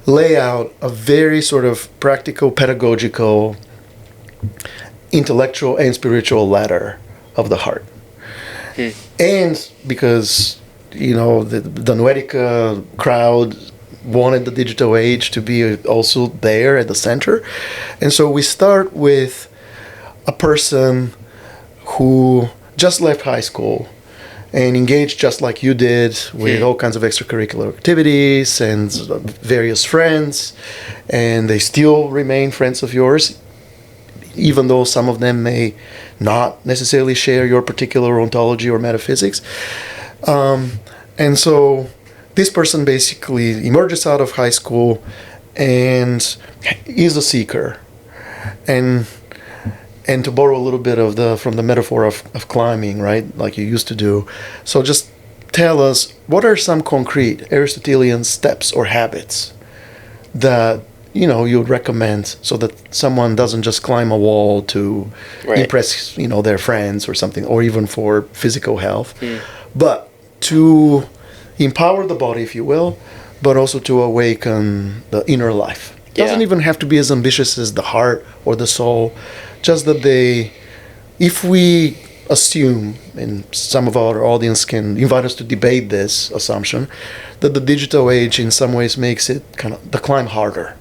lay out a very sort of practical, pedagogical, intellectual, and spiritual ladder of the heart. And because the Noetica crowd wanted the digital age to be also there at the center. And so we start with a person who just left high school and engaged just like you did with all kinds of extracurricular activities and various friends, and they still remain friends of yours, even though some of them may not necessarily share your particular ontology or metaphysics. And so this person basically emerges out of high school and is a seeker. And to borrow a little bit from the metaphor of climbing, right, like you used to do. So just tell us, what are some concrete Aristotelian steps or habits that you would recommend so that someone doesn't just climb a wall to impress their friends or something, or even for physical health, but to empower the body, if you will, but also to awaken the inner life. Doesn't even have to be as ambitious as the heart or the soul, just that if we assume, and some of our audience can invite us to debate this assumption, that the digital age in some ways makes it kind of the climb harder,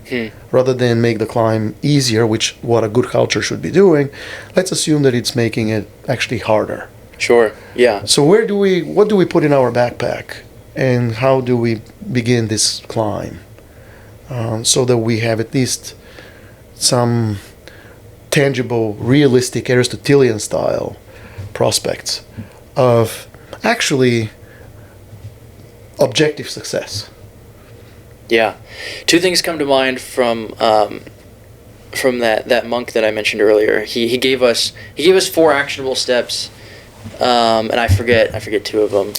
rather than make the climb easier, which what a good culture should be doing. Let's assume that it's making it actually harder. Sure, yeah. So what do we put in our backpack, and how do we begin this climb, so that we have at least some tangible, realistic Aristotelian style prospects of actually objective success? Yeah, two things come to mind from that monk that I mentioned earlier. He gave us 4 actionable steps, and I forget 2 of them,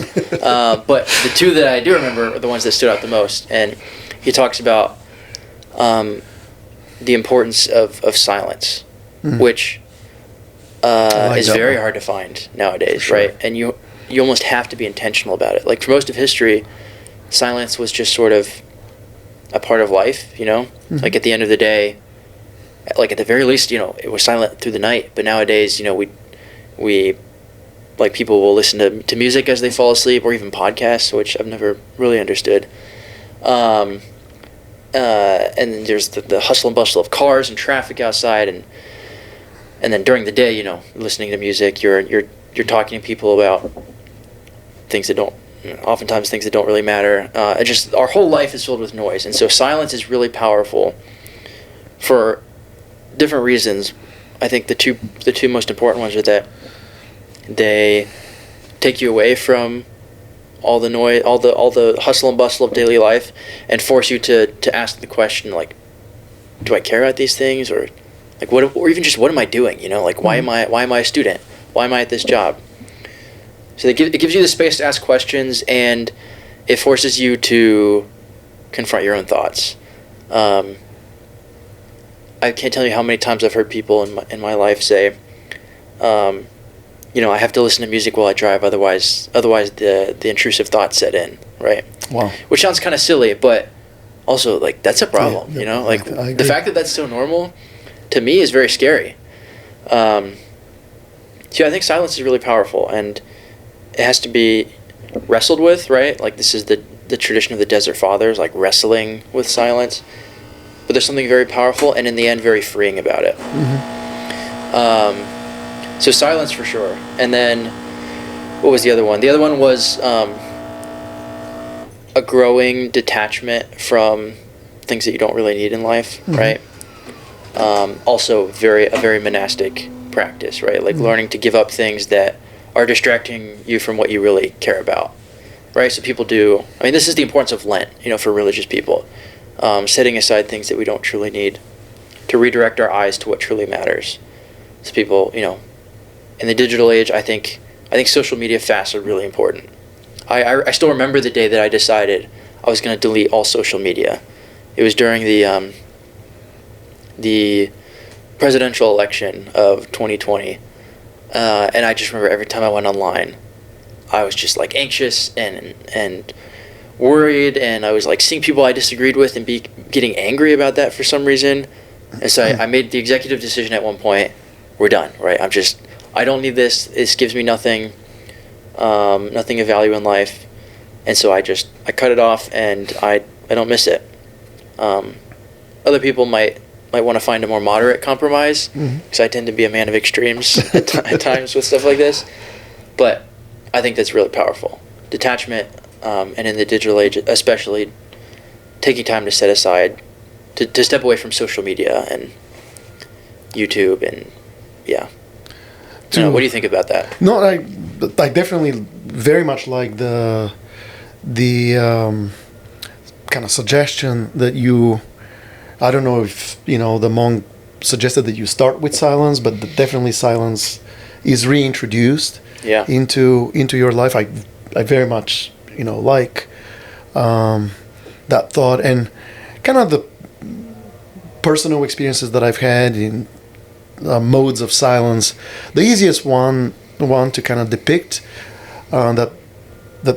but the 2 that I do remember are the ones that stood out the most. And he talks about the importance of silence, which is very hard to find nowadays, sure. Right? And you almost have to be intentional about it. Like for most of history, silence was just sort of a part of life, Like at the end of the day, like at the very least, it was silent through the night. But nowadays, we like people will listen to music as they fall asleep, or even podcasts, which I've never really understood. And then there's the hustle and bustle of cars and traffic outside, and then during the day, listening to music, you're talking to people about things that oftentimes things that don't really matter. Our whole life is filled with noise, and so silence is really powerful for different reasons. I think the two most important ones are that they take you away from all the noise, all the hustle and bustle of daily life, and force you to ask the question, like, do I care about these things, or like or even just what am I doing? Like why am I a student? Why am I at this job? So it gives you the space to ask questions, and it forces you to confront your own thoughts. I can't tell you how many times I've heard people in my life say, I have to listen to music while I drive, otherwise the intrusive thoughts set in, right? Wow. Which sounds kind of silly, but also like that's a problem, Like the fact that that's so normal, to me, is very scary. So I think silence is really powerful, and it has to be wrestled with, right? Like this is the tradition of the Desert Fathers, like wrestling with silence. But there's something very powerful, and in the end, very freeing about it. So silence for sure. And then, what was the other one? The other one was a growing detachment from things that you don't really need in life, Mm-hmm. right? Also, a very monastic practice, right? Like Mm-hmm. learning to give up things that are distracting you from what you really care about, right? So people do. I mean, this is the importance of Lent, for religious people, setting aside things that we don't truly need, to redirect our eyes to what truly matters. So people, in the digital age, I think social media fasts are really important. I still remember the day that I decided I was going to delete all social media. It was during the presidential election of 2020, and I just remember every time I went online, I was just like anxious and worried, and I was like seeing people I disagreed with and getting angry about that for some reason. And so I made the executive decision at one point. We're done, right? I don't need this. This gives me nothing, nothing of value in life. And so I cut it off, and I don't miss it. Other people might want to find a more moderate compromise, because I tend to be a man of extremes at times with stuff like this. But I think that's really powerful. Detachment, and in the digital age, especially taking time to set aside, to step away from social media and YouTube, and yeah. What do you think about that? No, I definitely very much like the kind of suggestion that you. I don't know if the monk suggested that you start with silence, but definitely silence is reintroduced into your life. I very much like that thought, and kind of the personal experiences that I've had in modes of silence. The easiest one to kind of depict, that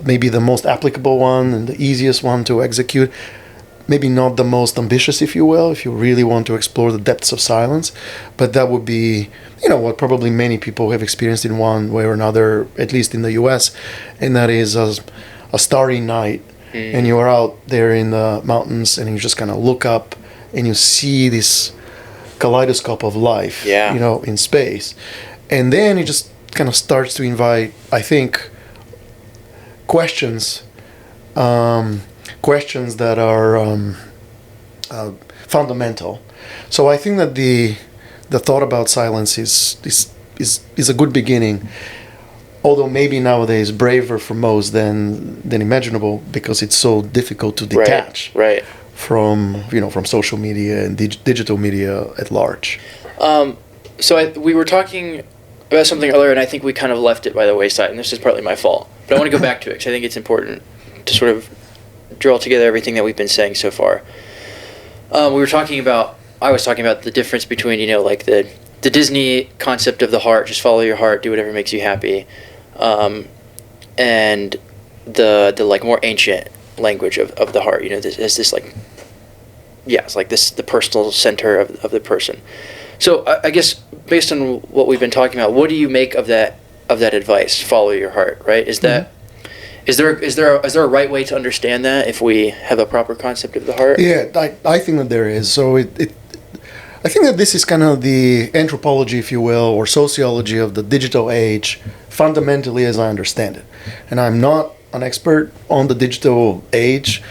may be the most applicable one and the easiest one to execute. Maybe not the most ambitious, if you will, if you really want to explore the depths of silence, but that would be, what probably many people have experienced in one way or another, at least in the U.S., and that is a starry night, and you are out there in the mountains, and you just kind of look up, and you see this kaleidoscope of life, in space, and then it just kind of starts to invite, I think, questions that are fundamental. So I think that the thought about silence is a good beginning, although maybe nowadays braver for most than imaginable, because it's so difficult to detach from social media and digital media at large. We were talking about something earlier, and I think we kind of left it by the wayside, and this is partly my fault, but I want to go back to it because I think it's important to sort of draw together everything that we've been saying so far. I was talking about the difference between, like the Disney concept of the heart, just follow your heart, do whatever makes you happy, and the like more ancient language of the heart, it's like this, the personal center of the person. So I guess based on what we've been talking about, what do you make of that advice? Follow your heart, right? Is that is there a right way to understand that if we have a proper concept of the heart? Yeah, I think that there is. So I think that this is kind of the anthropology, if you will, or sociology of the digital age, fundamentally as I understand it. And I'm not an expert on the digital age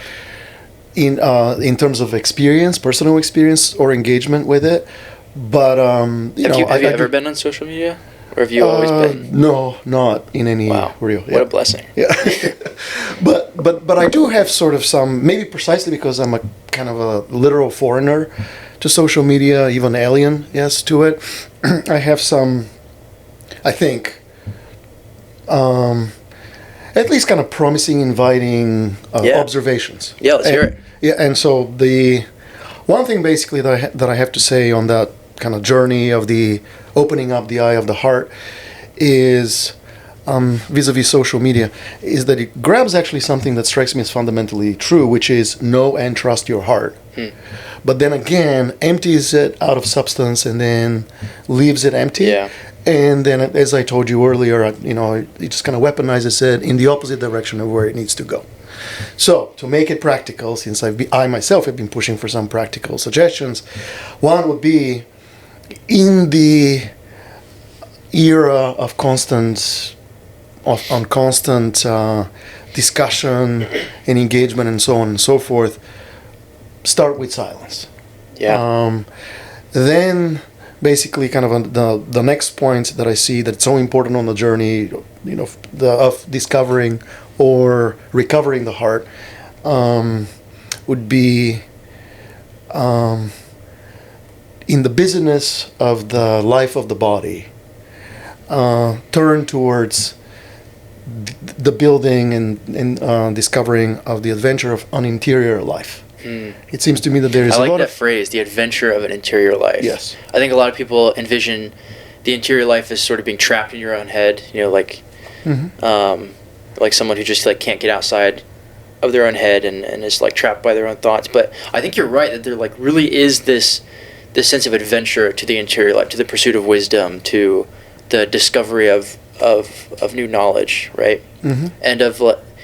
in terms of experience, personal experience, or engagement with it. But have you ever been on social media, or have you always been? No, not in any real. What a blessing. Yeah, but I do have sort of some, maybe precisely because I'm a kind of a literal foreigner to social media, even alien, to it. I have some, I think, at least kind of promising, inviting observations. Yeah, let's hear it. Yeah, and so the one thing basically that I have to say on that kind of journey of the opening up the eye of the heart is, vis-a-vis social media, is that it grabs actually something that strikes me as fundamentally true, which is know and trust your heart. But then again, empties it out of substance and then leaves it empty. Yeah. And then, as I told you earlier, it just kind of weaponizes it in the opposite direction of where it needs to go. So, to make it practical, since I myself have been pushing for some practical suggestions, one would be, in the era of constant discussion and engagement and so on and so forth, start with silence. Yeah. Then basically kind of the next point that I see that's so important on the journey, of discovering or recovering the heart, would be in the business of the life of the body, turn towards the building and discovering of the adventure of an interior life. It seems to me that there is I like a lot that phrase, the adventure of an interior life. Yes. I think a lot of people envision the interior life as sort of being trapped in your own head, like like someone who just like can't get outside of their own head and is like trapped by their own thoughts. But I think you're right that there like really is this sense of adventure to the interior life, to the pursuit of wisdom, to the discovery of new knowledge, right? And of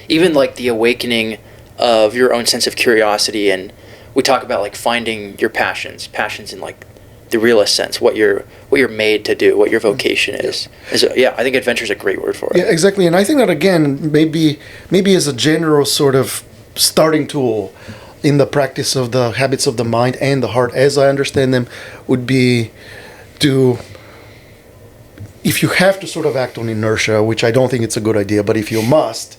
even like the awakening of your own sense of curiosity. And we talk about like finding your passions in like the realest sense, what you're made to do, what your vocation is. And so, yeah, I think adventure is a great word for it. Yeah, exactly. And I think that again, maybe as a general sort of starting tool in the practice of the habits of the mind and the heart, as I understand them, would be to, if you have to sort of act on inertia, which I don't think it's a good idea, but if you must,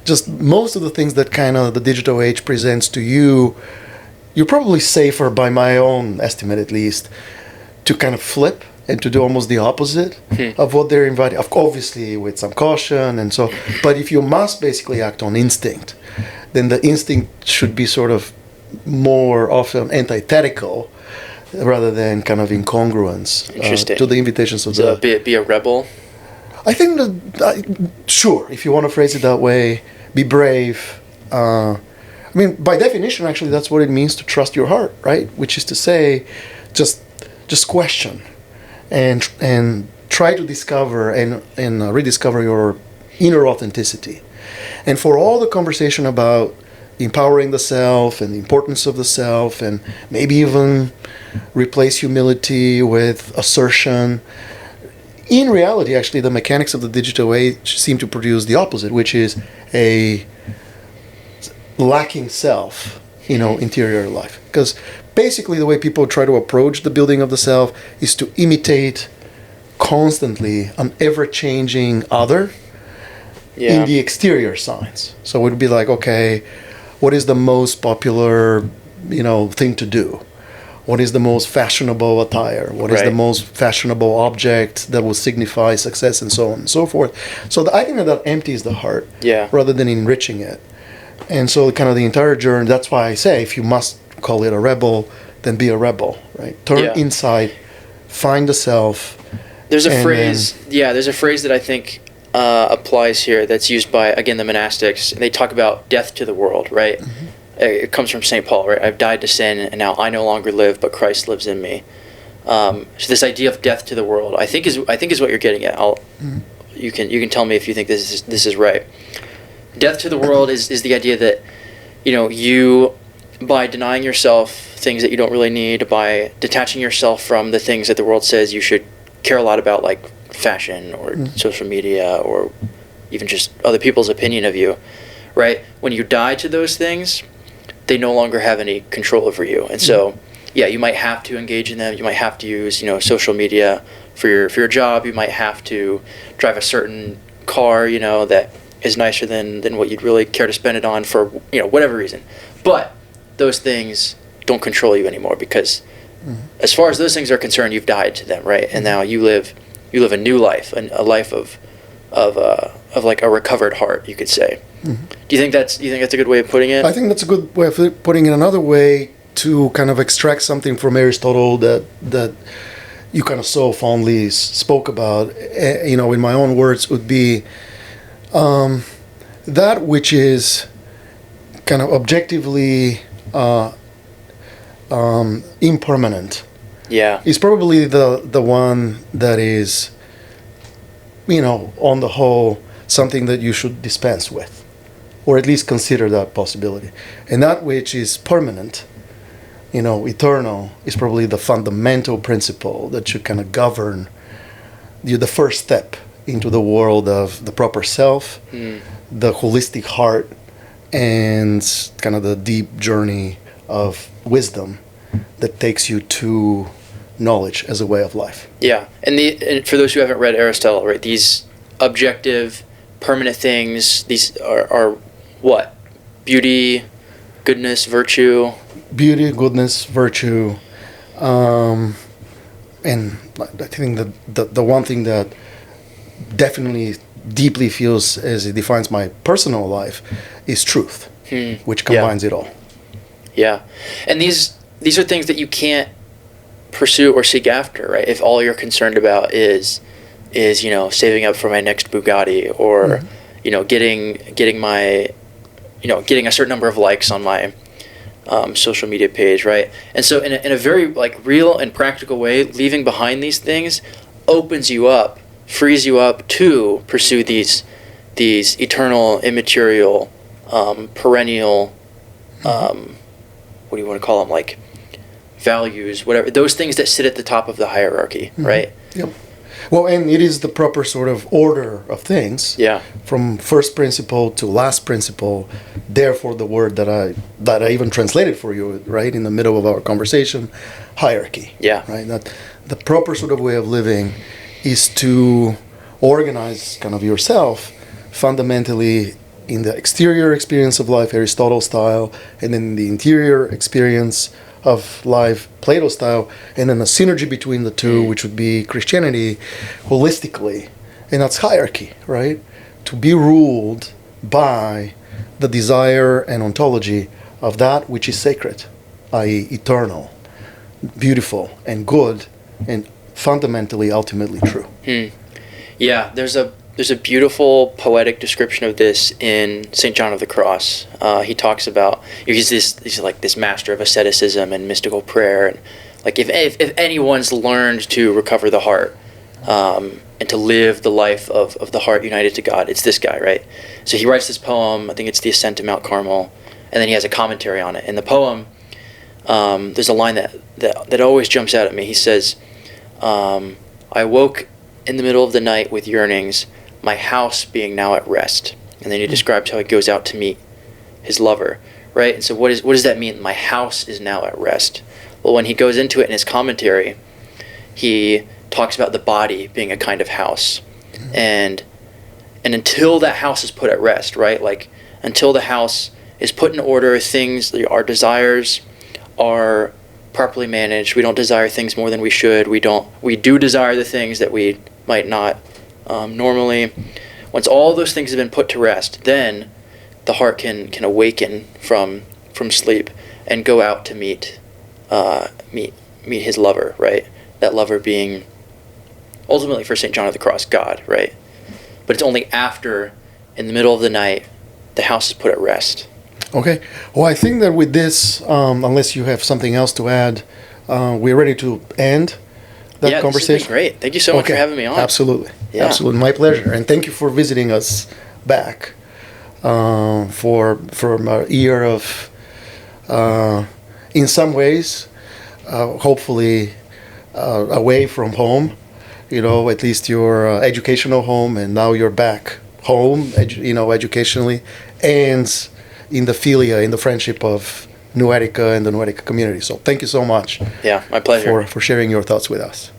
just most of the things that kind of the digital age presents to you, you're probably safer, by my own estimate at least, to kind of flip and to do almost the opposite of what they're inviting. Obviously with some caution and so, but if you must basically act on instinct, then the instinct should be sort of more often antithetical rather than kind of incongruence to the invitations of so be a rebel. I think that, sure, if you want to phrase it that way, be brave. I mean, by definition, actually, that's what it means to trust your heart, right? Which is to say, just question and try to discover and rediscover your inner authenticity. And for all the conversation about empowering the self and the importance of the self, and maybe even replace humility with assertion, in reality, actually, the mechanics of the digital age seem to produce the opposite, which is a lacking self, interior life. Because basically the way people try to approach the building of the self is to imitate constantly an ever-changing other in the exterior signs. So it would be like, okay, what is the most popular, thing to do? What is the most fashionable attire? What is the most fashionable object that will signify success, and so on and so forth? So I think that empties the heart rather than enriching it. And so kind of the entire journey, that's why I say, if you must call it a rebel, then be a rebel, right? Turn inside, find the self. There's a phrase, there's a phrase that I think applies here that's used by, again, the monastics. And they talk about death to the world, right? It comes from St. Paul, right? I've died to sin, and now I no longer live, but Christ lives in me. So this idea of death to the world, I think is what you're getting at. You can tell me if you think this is right. Death to the world is the idea that, you, by denying yourself things that you don't really need, by detaching yourself from the things that the world says you should care a lot about, like fashion or social media or even just other people's opinion of you, right? When you die to those things, they no longer have any control over you. And so, you might have to engage in them. You might have to use, social media for your job. You might have to drive a certain car, that is nicer than what you'd really care to spend it on for, whatever reason. But those things don't control you anymore because as far as those things are concerned, you've died to them, right? And now you live a new life, a life of like a recovered heart, you could say. Do you think that's a good way of putting it? I think that's a good way of putting it. Another way to kind of extract something from Aristotle that you kind of so fondly spoke about, in my own words, would be that which is kind of objectively impermanent. Is probably the one that is, on the whole, something that you should dispense with, or at least consider that possibility. And that which is permanent, eternal, is probably the fundamental principle that should kind of govern the first step into the world of the proper self, the holistic heart, and kind of the deep journey of wisdom that takes you to knowledge as a way of life. Yeah, and for those who haven't read Aristotle, right, these objective, permanent things, these are what? Beauty, goodness, virtue. Beauty, goodness, virtue, and I think that the one thing that definitely deeply feels as it defines my personal life is truth, which combines it all. Yeah, and these are things that you can't pursue or seek after, right? If all you're concerned about is saving up for my next Bugatti, or getting my getting a certain number of likes on my social media page, right? And so in a very real and practical way, leaving behind these things opens you up, frees you up to pursue these eternal, immaterial, perennial, what do you want to call them, values, whatever, those things that sit at the top of the hierarchy, right? Yep. Well, and it is the proper sort of order of things. Yeah. From first principle to last principle. Therefore, the word that I even translated for you, right, in the middle of our conversation, hierarchy. Yeah. Right. That the proper sort of way of living is to organize kind of yourself fundamentally in the exterior experience of life, Aristotle style, and then the interior experience of life, Plato style, and then a synergy between the two, which would be Christianity, holistically. And that's hierarchy, right? To be ruled by the desire and ontology of that which is sacred, i.e. eternal, beautiful, and good, and fundamentally, ultimately true. Yeah, there's a beautiful poetic description of this in St. John of the Cross. He talks about he's this master of asceticism and mystical prayer, and if anyone's learned to recover the heart and to live the life of the heart united to God, it's this guy, right? So he writes this poem. I think it's the Ascent to Mount Carmel, and then he has a commentary on it. In the poem, there's a line that always jumps out at me. He says, "I woke in the middle of the night with yearnings, my house being now at rest." And then he describes how he goes out to meet his lover, right? And so what does that mean? My house is now at rest. Well, when he goes into it in his commentary, he talks about the body being a kind of house. And until that house is put at rest, right? Until the house is put in order, our desires are properly managed. We don't desire things more than we should. We do desire the things that we might not normally. Once all those things have been put to rest, then the heart can awaken from sleep and go out to meet his lover, right? That lover being ultimately, for St. John of the Cross, God, right? But it's only after, in the middle of the night, the house is put at rest. Okay. Well, I think that with this, unless you have something else to add, we're ready to end that conversation. This has been great. Thank you so much for having me on. Absolutely. Yeah. Absolutely. My pleasure. And thank you for visiting us back for a year of, in some ways, hopefully away from home, at least your educational home, and now you're back home, educationally, and in the philia, in the friendship of New Etica and the New Etica community. So thank you so much. Yeah, my pleasure. For sharing your thoughts with us.